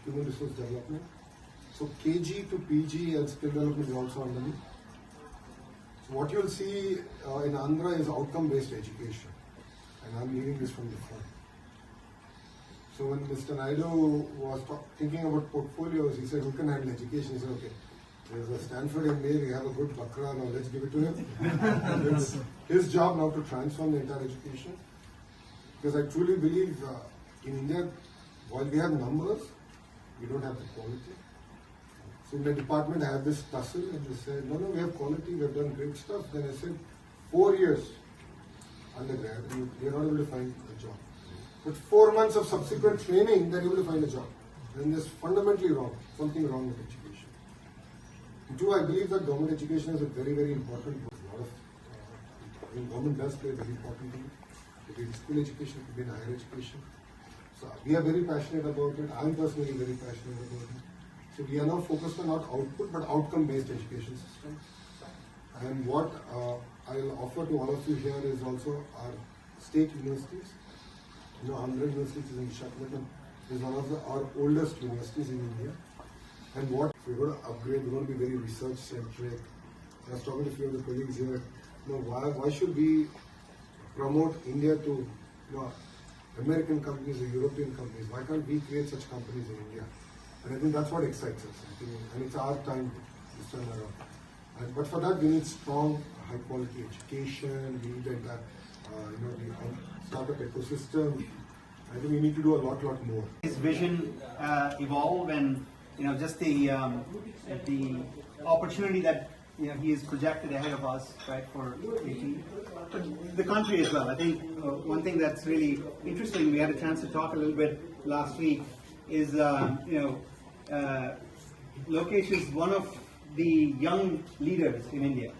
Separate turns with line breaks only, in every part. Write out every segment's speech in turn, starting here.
human resource development. So KG to PG and skill development is also under me. So what you'll see in Andhra is outcome-based education, and I'm leading this from the front. So when Mr. Naidu was thinking about portfolios, he said, who can handle education? He said, okay, there's a Stanford MBA, we have a good Bakra, now let's give it to him. It's his job now to transform the entire education. Because I truly believe in India, while we have numbers, we don't have the quality. So in the department, I have this tussle and they said, no, we have quality, we have done great stuff. Then I said, 4 years undergrad, and you're not able to find a job. But 4 months of subsequent training, they're able to find a job. Then there's fundamentally wrong, something wrong with education. And two, I believe that government education is a very, very important role. A lot of, government does play a very important role. It could be in school education, it could be in higher education. So we are very passionate about it. I'm personally very passionate about it. So we are now focused on not output, but outcome-based education system. And what I'll offer to all of you here is also our state universities. Andhra University is in Visakhapatnam, is one of our oldest universities in India. And what we're going to upgrade, we're going to be very research-centric. I was talking to a few of the colleagues here. Why should we promote India to American companies or European companies? Why can't we create such companies in India? And I think that's what excites us. And it's our time this time around. But for that, we need strong, high-quality education. We need the entire, the startup ecosystem. I think we need to do a lot more.
His vision evolve, and just the opportunity that he is projected ahead of us, right, for the country as well. I think one thing that's really interesting, we had a chance to talk a little bit last week, is Lokesh is one of the young leaders in India,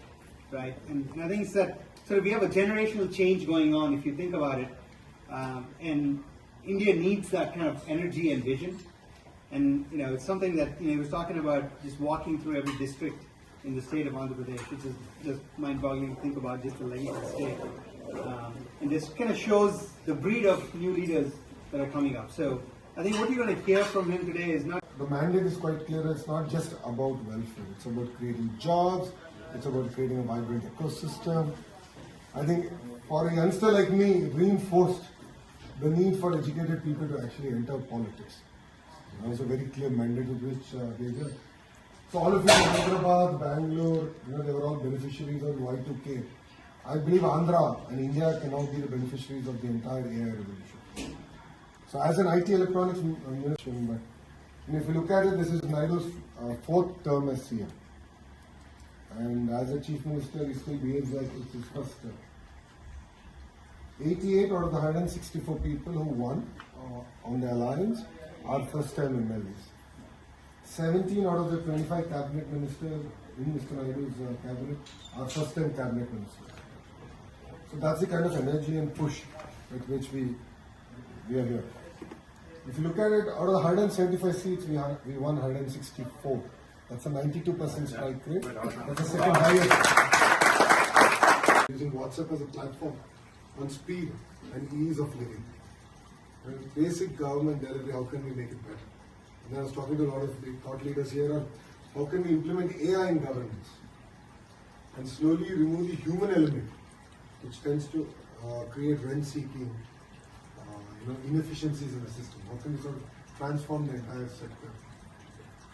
right? And I think it's that sort of we have a generational change going on, if you think about it, and India needs that kind of energy and vision. And it's something that he was talking about, just walking through every district in the state of Andhra Pradesh, which is just mind-boggling to think about, just the length of the state. And this kind of shows the breed of new leaders that are coming up. So I think what you're going to hear from him today is not...
The mandate is quite clear. It's not just about welfare. It's about creating jobs. It's about creating a vibrant ecosystem. I think for a youngster like me, it reinforced the need for educated people to actually enter politics. It's a very clear mandate with which they did. So all of you in Hyderabad, Bangalore, they were all beneficiaries of Y2K. I believe Andhra and India can now be the beneficiaries of the entire AI revolution. So as an IT electronics minister, if you look at it, this is Naidu's 4th term as CM. And as a chief minister, he still behaves like it's his first term. 88 out of the 164 people who won on the alliance are first-time MLAs. 17 out of the 25 cabinet ministers in Mr. Naidu's cabinet are first-time cabinet ministers. So that's the kind of energy and push with which we are here. If you look at it, out of the 175 seats, we won 164. That's a 92% strike rate. That's the second highest. Using WhatsApp as a platform on speed and ease of living. And basic government delivery, how can we make it better? And I was talking to a lot of the thought leaders here on how can we implement AI in governance and slowly remove the human element, which tends to create rent-seeking, inefficiencies in the system. How can we sort of transform the entire sector?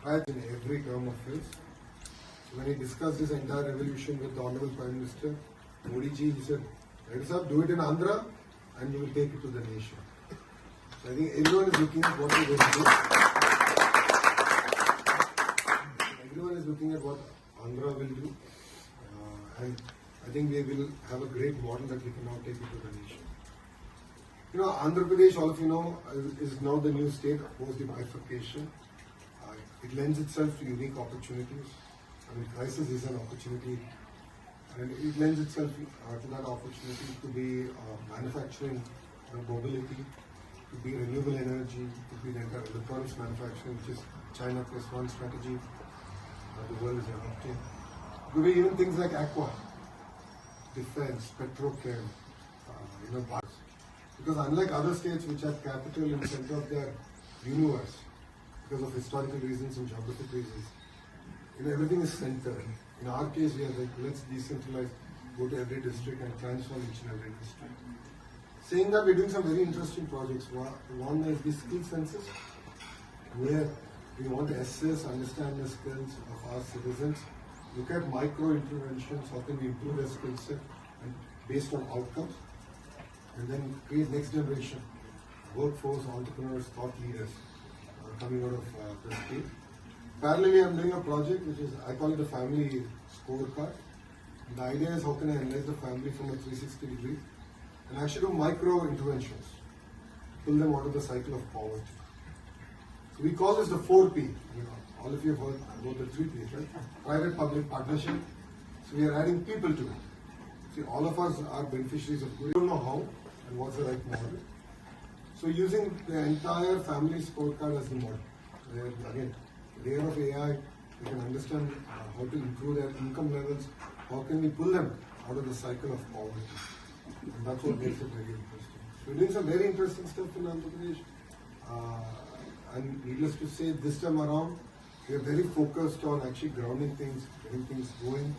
Right in every term of his. When he discussed this entire revolution with the Honorable Prime Minister, Modi ji, he said, Desam, do it in Andhra and you will take it to the nation. So I think everyone is looking at what we're going to do. Everyone is looking at what Andhra will do. And I think we will have a great model that we can now take it to the nation. Andhra Pradesh, all of you know, is now the new state post the bifurcation. It lends itself to unique opportunities. Crisis is an opportunity. And it lends itself to that opportunity to be manufacturing, mobility, to be renewable energy, to be the entire electronics manufacturing, which is China plus one strategy the world is adopting. Could be even things like aqua, defense, petrochem, because unlike other states which have capital in the center of their universe, because of historical reasons and geographic reasons. Everything is centered. In our case, we are like, let's decentralize, go to every district and transform each and every district. Saying that, we're doing some very interesting projects. One is the skill census, where we want to assess, understand the skills of our citizens, look at micro interventions, how can we improve their skill set and based on outcomes, and then create next generation workforce, entrepreneurs, thought leaders coming out of the state. Parallelly, I'm doing a project which is, I call it the family scorecard. The idea is how can I analyze the family from a 360 degree and actually do micro interventions, pull them out of the cycle of poverty. So we call this the 4P. All of you have heard about the 3 Ps, right? Private public partnership. So we are adding people to it. See, all of us are beneficiaries of good. We don't know how and what's the right model. So using the entire family scorecard as the model. Where again, the era of AI, we can understand how to improve their income levels, how can we pull them out of the cycle of poverty. And that's what makes it very interesting. So we're doing some very interesting stuff in Andhra Pradesh. And needless to say, this time around, we are very focused on actually grounding things, getting things going.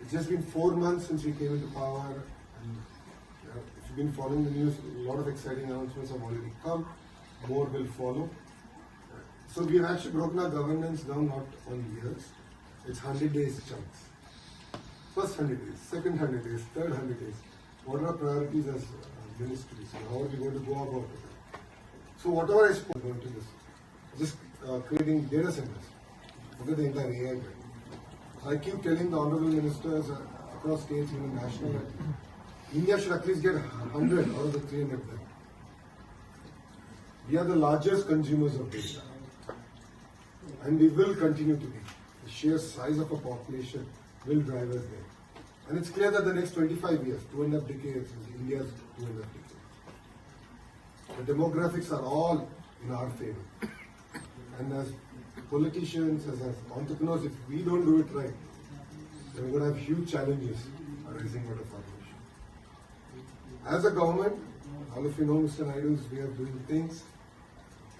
It's just been 4 months since we came into power, and if you've been following the news, a lot of exciting announcements have already come. More will follow. So we've actually broken our governance down not on years. It's 100 days chunks. First 100 days, second 100 days, third 100 days. What are our priorities as ministries? How are we going to go about it? So whatever I spoke about to this, just creating data centers. Look at the entire AI thing. I keep telling the honorable ministers across states, even national, that India should at least get 100 out of the 300 there. We are the largest consumers of data. And we will continue to be. The sheer size of a population will drive us there. And it's clear that the next 25 years, 2.5 decades, is India's 2.5 decades. The demographics are all in our favor. And as politicians, as entrepreneurs, if we don't do it right, then we're going to have huge challenges arising out of our nation. As a government, all of you know Mr. Naidu's way of doing things.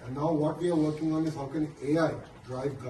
And now what we are working on is how can AI drive government.